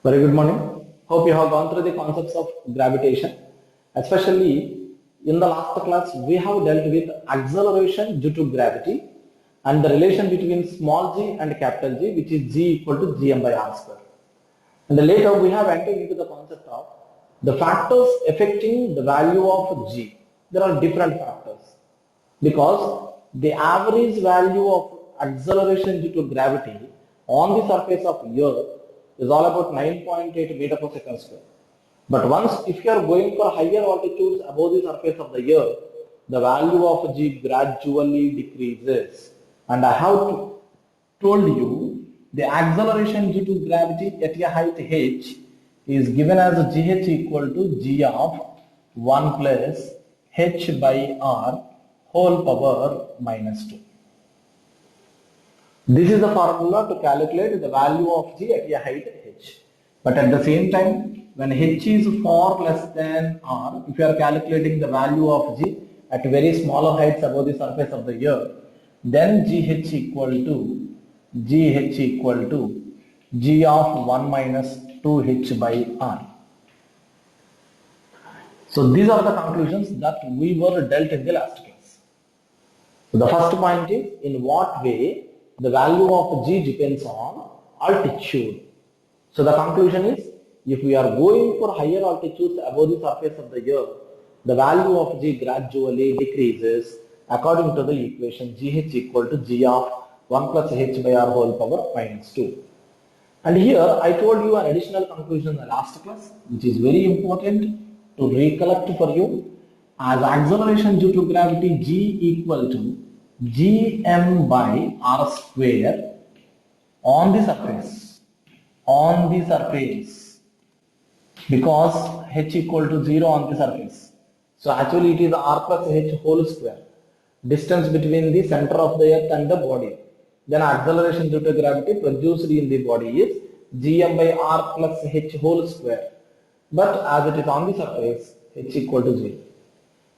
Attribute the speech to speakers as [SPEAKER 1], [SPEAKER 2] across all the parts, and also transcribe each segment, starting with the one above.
[SPEAKER 1] Very good morning. Hope you have gone through the concepts of gravitation. Especially in the last class, we have dealt with acceleration due to gravity and the relation between small g and capital G, which is g equal to gm by r square. And later we have entered into the concept of the factors affecting the value of g. There are different factors because the average value of acceleration due to gravity on the surface of Earth is all about 9.8 meter per second square. But once if you are going for higher altitudes above the surface of the Earth, the value of g gradually decreases. And I have told you the acceleration due to gravity at a height h is given as gh equal to g of 1 plus h by r whole power minus 2. This is the formula to calculate the value of g at a height h. But at the same time, when h is far less than r, if you are calculating the value of g at very smaller heights above the surface of the Earth, then gh equal to g of 1 minus 2h by r. So these are the conclusions that we were dealt in the last class. So the first point is in what way the value of g depends on altitude. So the conclusion is if we are going for higher altitudes above the surface of the Earth, the value of g gradually decreases according to the equation gh equal to g of 1 plus h by r whole power minus 2. And here I told you an additional conclusion in the last class, which is very important to recollect for you, as acceleration due to gravity g equal to gm by r square on the surface, because h equal to 0 on the surface. So actually it is r plus h whole square, distance between the center of the earth and the body. Then acceleration due to gravity produced in the body is gm by r plus h whole square. But as it is on the surface, h equal to 0.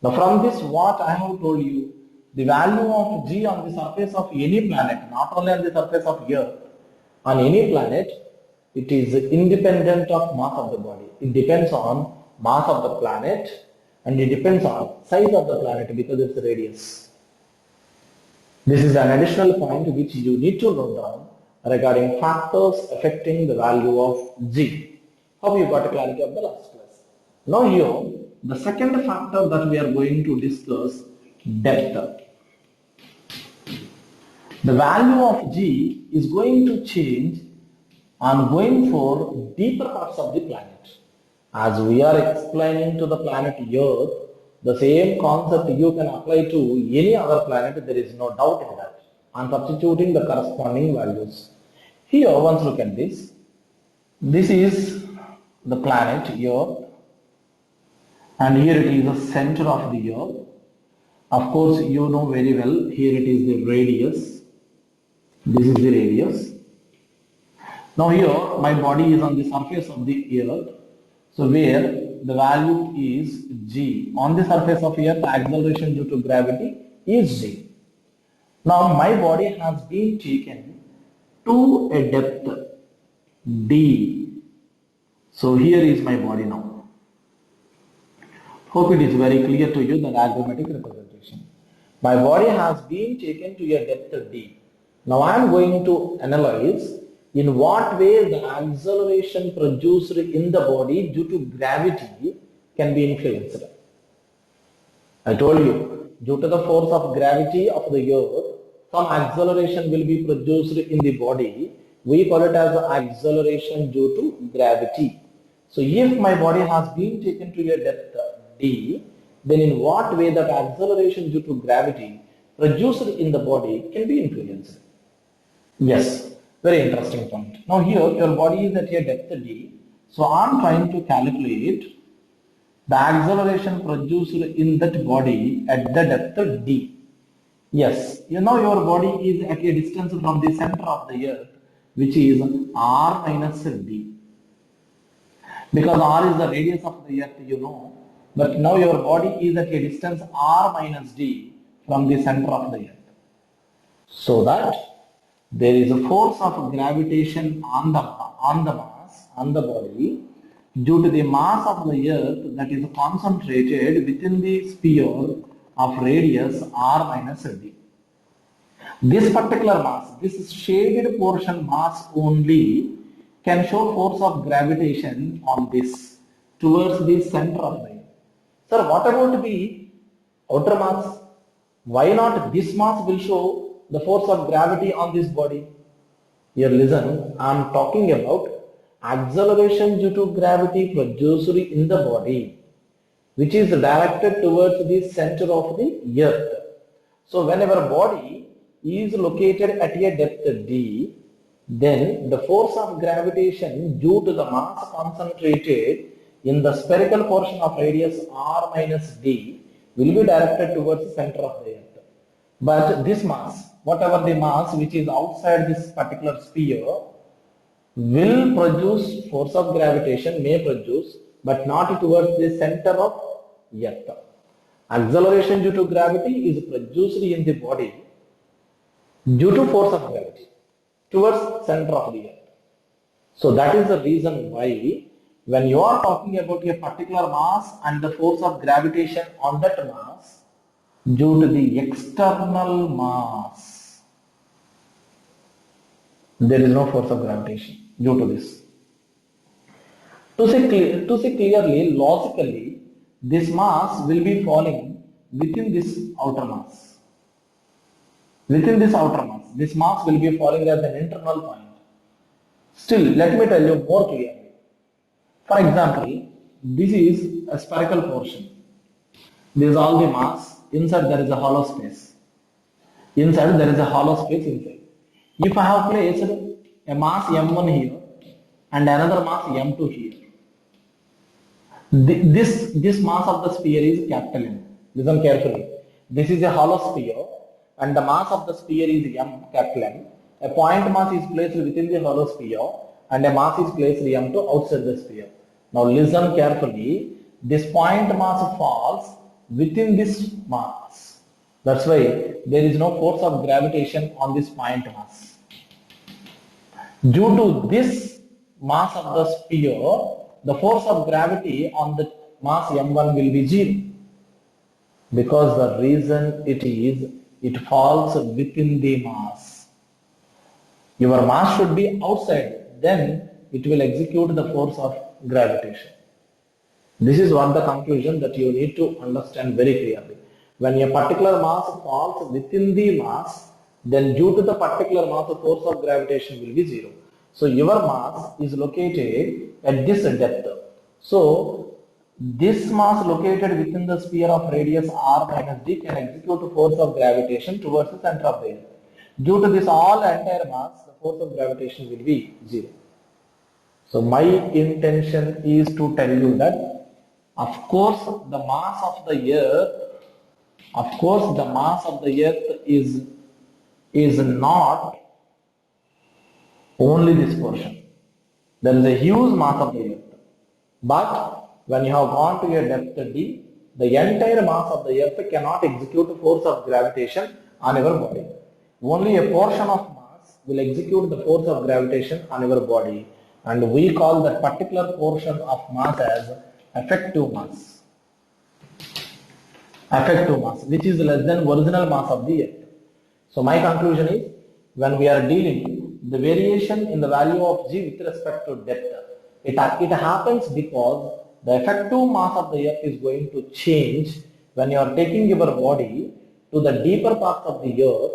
[SPEAKER 1] Now from this what I have told you, the value of g on the surface of any planet, not only on the surface of Earth, on any planet, it is independent of mass of the body. It depends on mass of the planet and it depends on size of the planet because it's the radius. This is an additional point which you need to note down regarding factors affecting the value of g. Hope you got a clarity of the last class. Now here, the second factor that we are going to discuss, depth. The value of g is going to change on going for deeper parts of the planet. As we are explaining to the planet Earth, the same concept you can apply to any other planet, there is no doubt in that, on substituting the corresponding values. Here, once look at this. This is the planet Earth, and here it is the center of the Earth. Of course, you know very well, here it is the radius. This is the radius. Now here, my body is on the surface of the Earth. So where the value is g. On the surface of Earth, the acceleration due to gravity is g. Now my body has been taken to a depth d. So here is my body now. Hope it is very clear to you, the diagrammatic representation. My body has been taken to a depth d. Now I am going to analyze in what way the acceleration produced in the body due to gravity can be influenced. I told you, due to the force of gravity of the Earth, some acceleration will be produced in the body. We call it as acceleration due to gravity. So if my body has been taken to a depth d, then in what way that acceleration due to gravity produced in the body can be influenced? Yes, very interesting point. Now here your body is at a depth d, so I am trying to calculate the acceleration produced in that body at the depth d. Yes, you know your body is at a distance from the center of the Earth, which is r minus d. Because r is the radius of the Earth, you know, but now your body is at a distance r minus d from the center of the Earth. So that there is a force of gravitation on the mass on the body due to the mass of the earth that is concentrated within the sphere of radius r minus d. This particular mass, this shaded portion mass only can show force of gravitation on this towards the center of the earth. Sir, what about the outer mass? Why not this mass will show the force of gravity on this body? Here listen, I am talking about acceleration due to gravity produced in the body, which is directed towards the center of the earth. So whenever body is located at a depth d, then the force of gravitation due to the mass concentrated in the spherical portion of radius r minus d will be directed towards the center of the earth. But this mass, whatever the mass which is outside this particular sphere, will produce force of gravitation, may produce, but not towards the center of earth. Acceleration due to gravity is produced in the body due to force of gravity towards center of the earth. So that is the reason why when you are talking about a particular mass and the force of gravitation on that mass due to the external mass, there is no force of gravitation due to this. To see clearly, logically, this mass will be falling within this outer mass. Within this outer mass, this mass will be falling as an internal point. Still, let me tell you more clearly. For example, this is a spherical portion. This is all the mass. Inside there is a hollow space. Inside there is a hollow space inside. If I have placed a mass m1 here and another mass m2 here, this mass of the sphere is capital M. Listen carefully. This is a hollow sphere and the mass of the sphere is m, capital M. A point mass is placed within the hollow sphere and a mass is placed m2 outside the sphere. Now listen carefully. This point mass falls within this mass. That's why there is no force of gravitation on this point mass. Due to this mass of the sphere, the force of gravity on the mass m1 will be 0. Because the reason it falls within the mass. Your mass should be outside, then it will execute the force of gravitation. This is what the conclusion that you need to understand very clearly. When a particular mass falls within the mass, then due to the particular mass, the force of gravitation will be 0. So your mass is located at this depth. So this mass located within the sphere of radius r minus d can execute the force of gravitation towards the center of the earth. Due to this all entire mass, the force of gravitation will be 0. So my intention is to tell you that, of course, the mass of the earth is not only this portion. There is a huge mass of the earth. But when you have gone to a depth d, the entire mass of the earth cannot execute the force of gravitation on your body. Only a portion of mass will execute the force of gravitation on your body, and we call that particular portion of mass as effective mass. Effective mass, which is less than original mass of the earth. So my conclusion is, when we are dealing the variation in the value of g with respect to depth, it happens because the effective mass of the earth is going to change when you are taking your body to the deeper parts of the earth.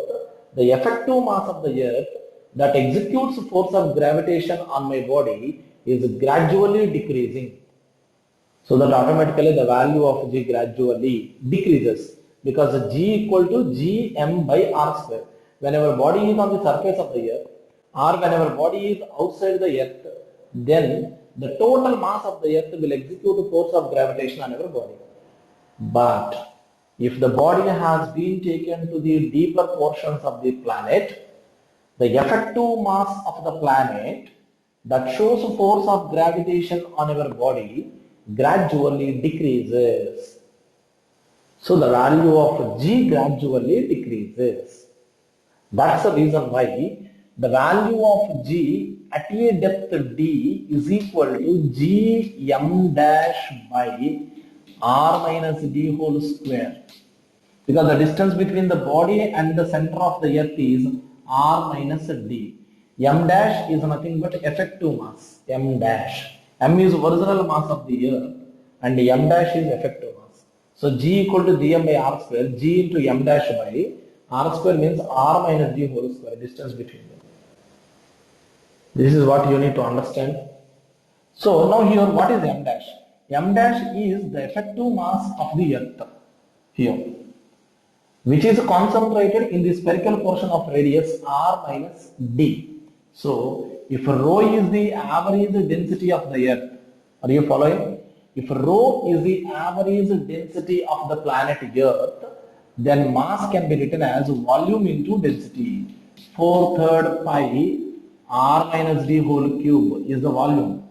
[SPEAKER 1] The effective mass of the earth that executes force of gravitation on my body is gradually decreasing. So that automatically the value of g gradually decreases, because g equal to g m by r square. Whenever body is on the surface of the earth or whenever body is outside the earth, then the total mass of the earth will execute the force of gravitation on our body. But if the body has been taken to the deeper portions of the planet, the effective mass of the planet that shows force of gravitation on our body gradually decreases. So the value of g gradually decreases. That's the reason why the value of G at a depth D is equal to G m dash by R minus D whole square. Because the distance between the body and the center of the earth is R minus D. M dash is nothing but effective mass, M dash. M is original mass of the earth and M dash is effective mass. So G equal to Gm by R square, G into M dash by R square means R minus D whole square, distance between them. This is what you need to understand. So now here what is M dash? M dash is the effective mass of the earth here, which is concentrated in the spherical portion of radius R minus D. So, if rho is the average density of the earth, are you following? If rho is the average density of the planet earth, then mass can be written as volume into density. 4/3 pi R minus D whole cube is the volume.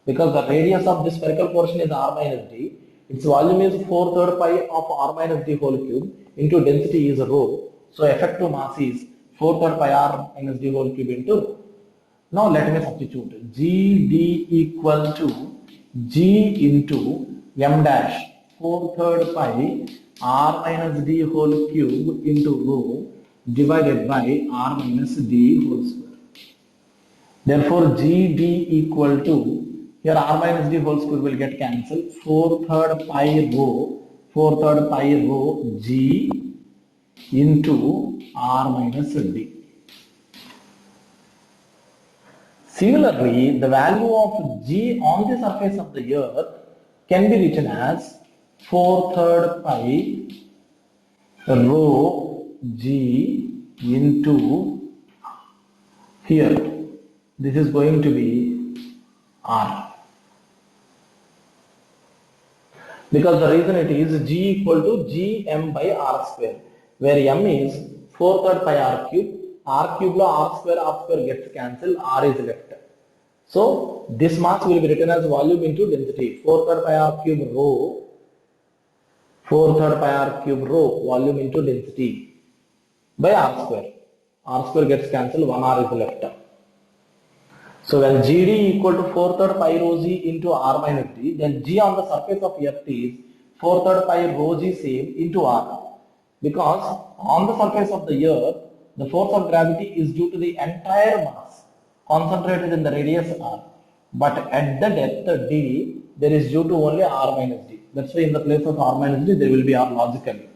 [SPEAKER 1] Because the radius of the spherical portion is R minus D, its volume is 4/3 pi of R minus D whole cube into density is rho. So effective mass is 4/3 pi R minus D whole cube into rho. Now let me substitute GD equal to G into M dash 4/3 pi R minus D whole cube into rho divided by R minus D whole square. Therefore GD equal to, here R minus D whole square will get cancelled, 4/3 pi rho, 4/3 pi rho G into R minus D. Similarly, the value of G on the surface of the earth can be written as 4/3 pi rho G into, here this is going to be R. Because the reason it is G equal to Gm by R square, where M is 4/3 pi R cube, R cube lo R square gets cancelled, R is left. So this mass will be written as volume into density, 4/3 pi R cube rho, 4/3 pi R cube rho, volume into density by R square. R square gets cancelled, 1 R is left. So when GD equal to 4/3 pi rho G into R minus D, then G on the surface of earth is 4/3 pi rho G same into R. Because on the surface of the earth, the force of gravity is due to the entire mass concentrated in the radius R. But at the depth D, there is due to only R minus D. That's why in the place of R minus D, there will be R logically.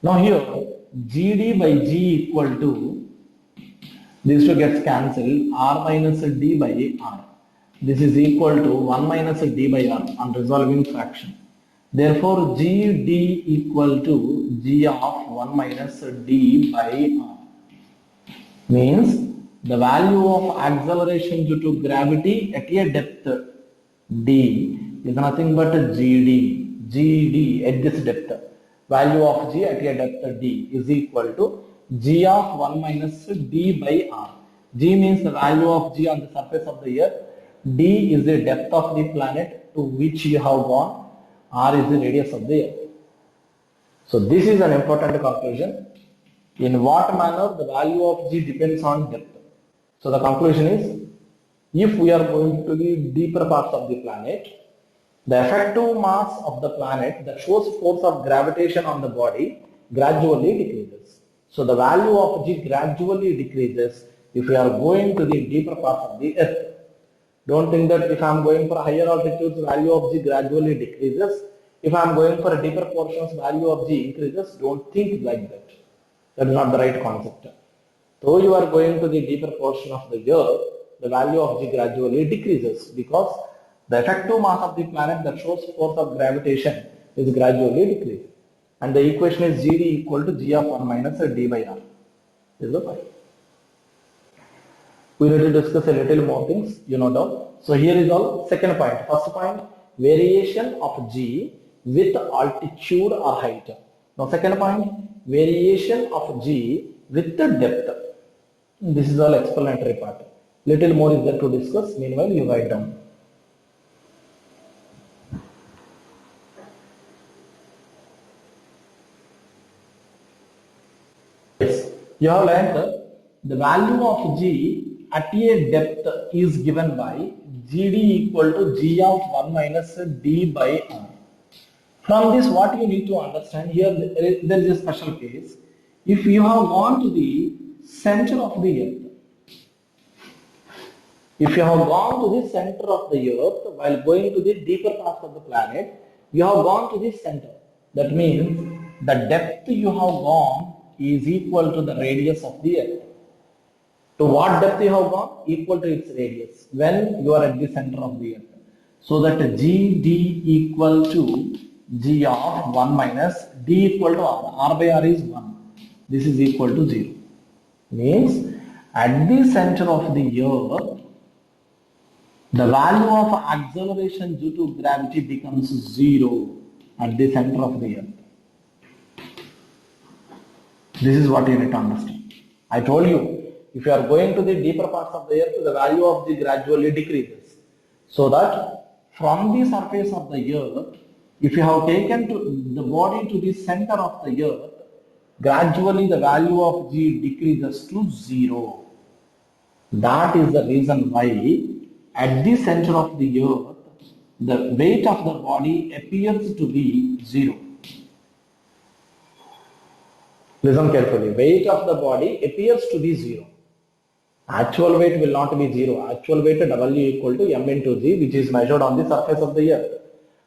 [SPEAKER 1] Now here, GD by G equal to, these two gets cancelled, R minus D by R. This is equal to 1 minus D by R on resolving fraction. Therefore, GD equal to G of 1 minus D by R. Means the value of acceleration due to gravity at a depth D is nothing but GD. GD at this depth. Value of G at a depth D is equal to G of 1 minus D by R. G means the value of G on the surface of the earth. D is the depth of the planet to which you have gone. R is the radius of the earth. So this is an important conclusion. In what manner the value of G depends on depth. So the conclusion is, if we are going to the deeper parts of the planet, the effective mass of the planet that shows force of gravitation on the body gradually decreases. So the value of G gradually decreases if we are going to the deeper parts of the earth. Don't think that if I am going for higher altitudes, value of G gradually decreases. If I am going for a deeper portions, value of G increases. Don't think like that. That is not the right concept. Though you are going to the deeper portion of the earth, the value of G gradually decreases because the effective mass of the planet that shows force of gravitation is gradually decreasing. And the equation is GD equal to G of 1 minus D by R. This is the point. We need to discuss a little more things, you know now. So here is all. Second point. First point, variation of G with altitude or height. Now second point, variation of G with the depth. This is all explanatory part. Little more is there to discuss. Meanwhile, you write down. Yes, you have learned the value of G at a depth is given by GD equal to G of 1 minus D by R. From this, what you need to understand here, there is a special case. If you have gone to the center of the earth, if you have gone to the center of the earth while going to the deeper parts of the planet, you have gone to the center. That means the depth you have gone is equal to the radius of the earth. To what depth you have gone? Equal to its radius when you are at the center of the earth. So that GD equal to G of 1 minus D equal to R. R by R is 1. This is equal to 0. Means at the center of the earth, the value of acceleration due to gravity becomes 0 at the center of the earth. This is what you need to understand. I told you, if you are going to the deeper parts of the earth, the value of G gradually decreases. So that from the surface of the earth, if you have taken the body to the center of the earth, gradually the value of G decreases to 0. That is the reason why at the center of the earth, the weight of the body appears to be 0. Listen carefully. Weight of the body appears to be 0. Actual weight will not be 0. Actual weight W equal to M into G, which is measured on the surface of the earth.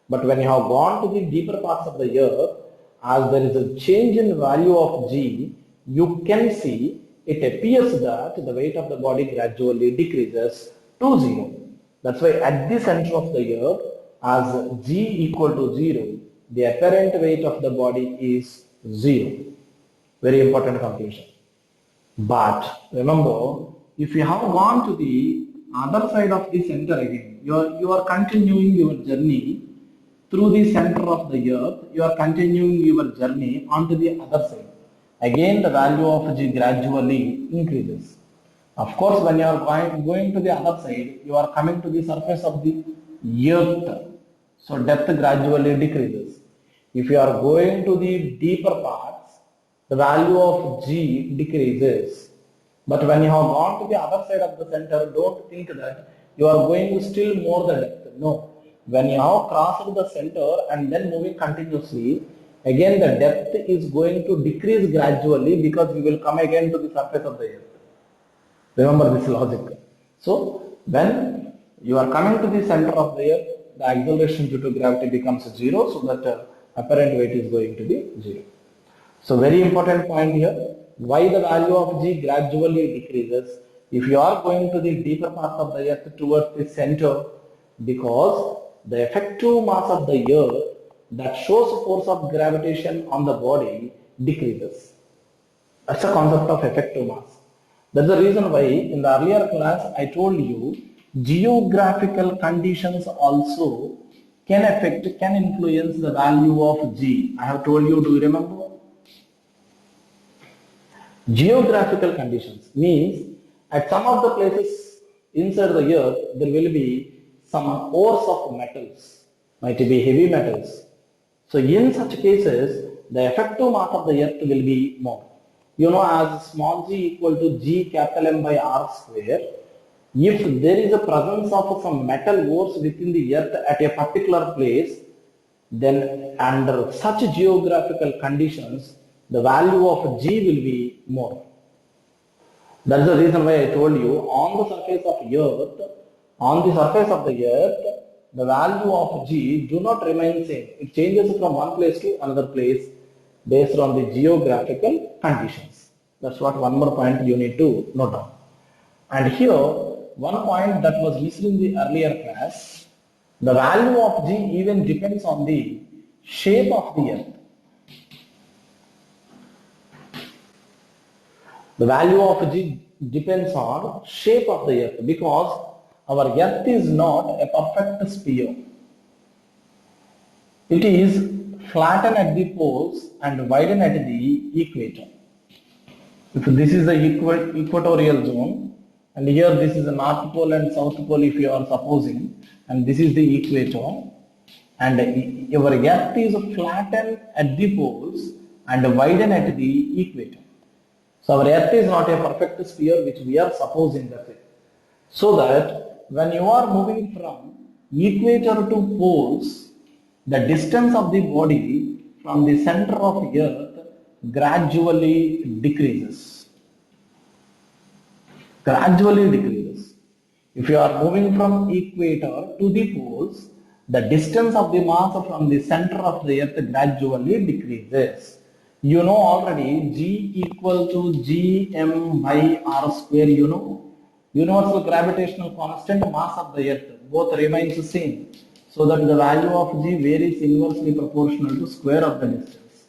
[SPEAKER 1] But when you have gone to the deeper parts of the earth, as there is a change in value of G, you can see it appears that the weight of the body gradually decreases to 0. That's why at the center of the earth, as G equal to 0, the apparent weight of the body is 0. Very important conclusion. But remember, if you have gone to the other side of the center again, you are continuing your journey through the center of the earth, you are continuing your journey onto the other side. Again, the value of G gradually increases. Of course, when you are going to the other side, you are coming to the surface of the earth. So depth gradually decreases. If you are going to the deeper parts, the value of G decreases. But when you have gone to the other side of the center, don't think that you are going still more the depth. No. When you have crossed the center and then moving continuously, again the depth is going to decrease gradually because you will come again to the surface of the earth. Remember this logic. So when you are coming to the center of the earth, the acceleration due to gravity becomes 0, so that apparent weight is going to be 0. So very important point here, why the value of G gradually decreases if you are going to the deeper parts of the earth towards the center, because the effective mass of the earth that shows force of gravitation on the body decreases. That's the concept of effective mass. That's the reason why in the earlier class I told you geographical conditions also can influence the value of G. I have told you, do you remember? Geographical conditions means at some of the places inside the earth there will be some ores of metals, might be heavy metals. So in such cases, the effective mass of the earth will be more. You know, as small g equal to G capital M by R square, if there is a presence of some metal ores within the earth at a particular place, then under such geographical conditions, the value of G will be more. That's the reason why I told you on the surface of the earth, the value of G do not remain same. It changes from one place to another place based on the geographical conditions. That's what one more point you need to note down. And here, one point that was missed in the earlier class, the value of G even depends on the shape of the earth. The value of G depends on shape of the earth because our earth is not a perfect sphere. It is flattened at the poles and widened at the equator. If this is the equatorial zone, and here this is the North Pole and South Pole if you are supposing, and this is the equator, and your earth is flattened at the poles and widened at the equator. So our earth is not a perfect sphere which we are supposing that it. So that when you are moving from equator to poles, the distance of the body from the center of earth gradually decreases. Gradually decreases. If you are moving from equator to the poles, the distance of the mass from the center of the earth gradually decreases. You know already G equal to Gm by r square, you know. Universal gravitational constant, mass of the earth, both remains the same. So that the value of G varies inversely proportional to square of the distance.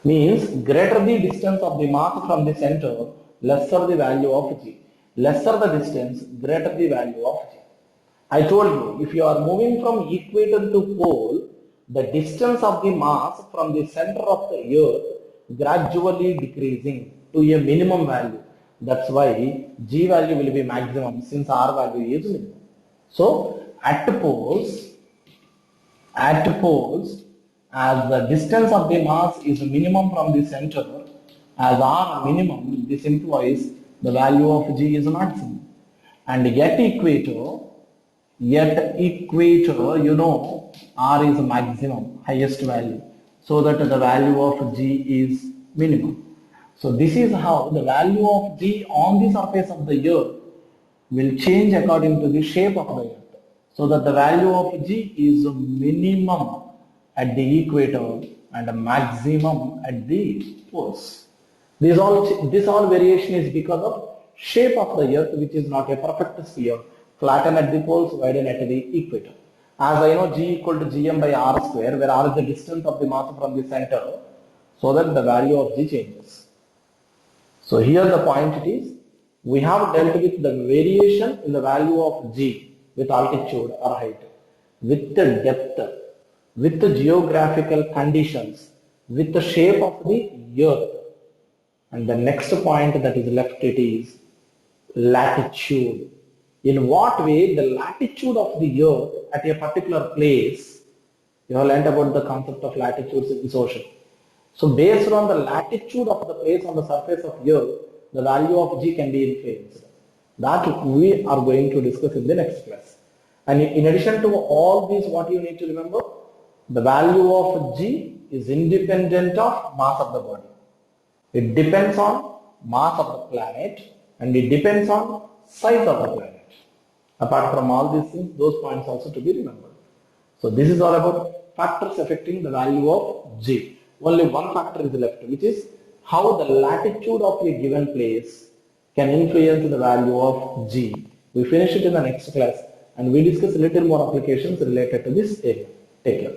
[SPEAKER 1] Means greater the distance of the mass from the center, lesser the value of G. Lesser the distance, greater the value of G. I told you, if you are moving from equator to pole, the distance of the mass from the center of the earth gradually decreasing to a minimum value. That's why G value will be maximum since R value is minimum. So at poles, as the distance of the mass is minimum from the center, as R minimum, this implies the value of G is maximum. And at equator, you know, R is maximum, highest value, so that the value of G is minimum. So this is how the value of G on the surface of the earth will change according to the shape of the earth, so that the value of G is minimum at the equator and maximum at the poles. This all variation is because of shape of the earth, which is not a perfect sphere, flatten at the poles, widen at the equator. As I know, G equal to Gm by r square, where r is the distance of the mass from the center, so that the value of G changes. So here the point it is, we have dealt with the variation in the value of G with altitude or height, with the depth, with the geographical conditions, with the shape of the earth. And the next point that is left, it is latitude. In what way the latitude of the earth at a particular place, you have learned about the concept of latitudes in this ocean. So based on the latitude of the place on the surface of earth, the value of G can be influenced. That we are going to discuss in the next class. And in addition to all these, what you need to remember, the value of G is independent of mass of the body. It depends on mass of the planet and it depends on size of the planet. Apart from all these things, those points also to be remembered. So this is all about factors affecting the value of G. Only one factor is left, which is how the latitude of a given place can influence the value of G. We finish it in the next class and we discuss a little more applications related to this area. Take care.